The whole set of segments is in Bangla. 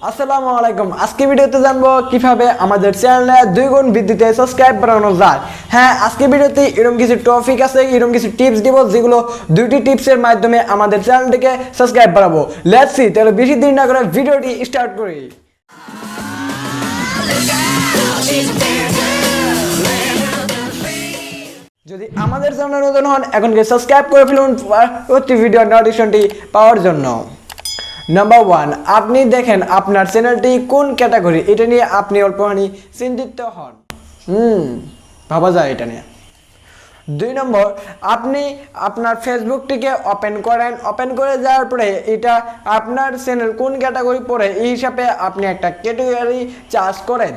আসসালামু আলাইকুম। আজকে ভিডিওতে জানবো কিভাবে আমাদের চ্যানেলে 2 গুণ বৃদ্ধিতে সাবস্ক্রাইব বাড়ানো যায়। হ্যাঁ, আজকে ভিডিওতে এরকম কিছু টপিক আছে, এরকম কিছু টিপস দিব যেগুলো দুইটি টিপসের মাধ্যমে আমাদের চ্যানেলটিকে সাবস্ক্রাইব বাড়াবো। লেটস সি, তাহলে বেশি দেরি না করে ভিডিওটি স্টার্ট করি। যদি আমাদের চ্যানেলে নতুন হন এখনকে সাবস্ক্রাইব করে ফেলুন প্রতি ভিডিও নোটিফিকেশনটি পাওয়ার জন্য। নাম্বার 1, আপনি দেখেন আপনার চ্যানেলটি কোন ক্যাটাগরি, এটা নিয়ে আপনি অল্পখানি চিন্তিত হন। ভাবা যায় এটা নিয়ে। 2 নম্বর, আপনি আপনার ফেসবুকটিকে ওপেন করেন, ওপেন করে যাওয়ার পরে এটা আপনার চ্যানেল কোন ক্যাটাগরি পড়ে এই হিসাবে আপনি একটা ক্যাটাগরি চার্জ করেন।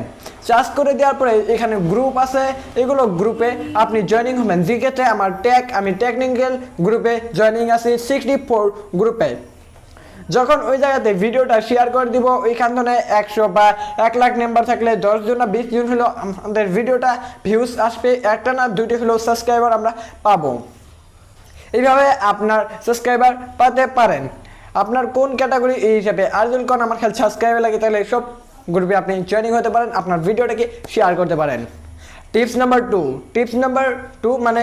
চার্জ করে দেওয়ার পরে এখানে গ্রুপ আছে, এগুলো গ্রুপে আপনি জয়েনিং হবেন। যেক্ষেত্রে আমি টেকনিক্যাল গ্রুপে জয়েনিং আছি 64 গ্রুপে। যখন ওই জায়গাতে ভিডিওটা শেয়ার করে দিব, ওইখান থেকে 100 বা 1 লাখ মেম্বার থাকলে 10 জন না 20 জন হলো আমাদের ভিডিওটা ভিউজ আসবে, একটা না দুইটি হলো সাবস্ক্রাইবার আমরা পাবো। এইভাবে আপনার সাবস্ক্রাইবার পাতে পারেন। আপনার কোন ক্যাটাগরি এই হিসাবে, আর যদি কোন আমার খেয়াল সাবস্ক্রাইবার লাগে তাহলে সব গ্রুপে আপনি জয়েনিং হতে পারেন, আপনার ভিডিওটাকে শেয়ার করতে পারেন। টিপস নাম্বার 2 মানে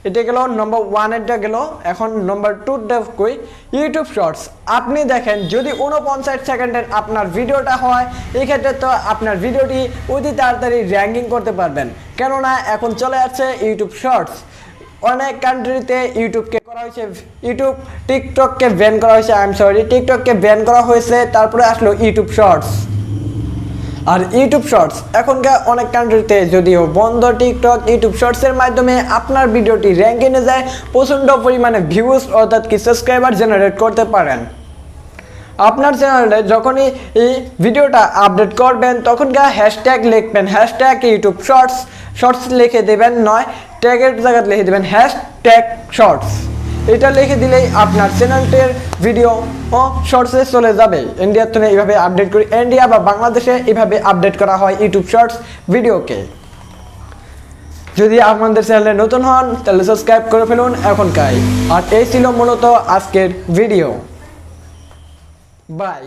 এটা গেল নম্বর 1 এটা গেল। এখন নম্বর 2টা কই, ইউটিউব শর্টস। আপনি দেখেন যদি 49 সেকেন্ডের আপনার ভিডিওটা হয়, এই ক্ষেত্রে তো আপনার ভিডিওটি অতি তাড়াতাড়ি র্যাঙ্কিং করতে পারবেন, কেননা এখন চলে যাচ্ছে ইউটিউব শর্টস। অনেক কান্ট্রিতে টিকটককে ব্যান করা হয়েছে, টিকটককে ব্যান করা হয়েছে, তারপরে আসলো ইউটিউব শর্টস। আর ইউটিউব শর্টস এখনকার অনেক কান্ট্রিতে যদিও বন্ধ, টিকটক ইউটিউব শর্টসের মাধ্যমে আপনার ভিডিওটি র্যাঙ্কিংয়ে যায়, প্রচণ্ড পরিমাণে ভিউজ অর্থাৎ কি সাবস্ক্রাইবার জেনারেট করতে পারেন। আপনার চ্যানেলে যখনই এই ভিডিওটা আপডেট করবেন তখনকার হ্যাশট্যাগ লিখবেন, হ্যাশট্যাগ ইউটিউব শর্টস লিখে দেবেন, নয় ট্যাগের জায়গায় লিখে দেবেন হ্যাশট্যাগ শর্টস। এটা লিখে দিলেই আপনার চ্যানেলটির ভিডিও শর্টসে চলে যাবে। ইন্ডিয়ার থেকে এইভাবে আপডেট করি, ইন্ডিয়া বা বাংলাদেশে এইভাবে আপডেট করা হয় ইউটিউব শর্টস ভিডিওকে। যদি আপনাদের চ্যানেলে নতুন হন তাহলে সাবস্ক্রাইব করে ফেলুন এখনকার। আর এই ছিল মূলত আজকের ভিডিও। বাই।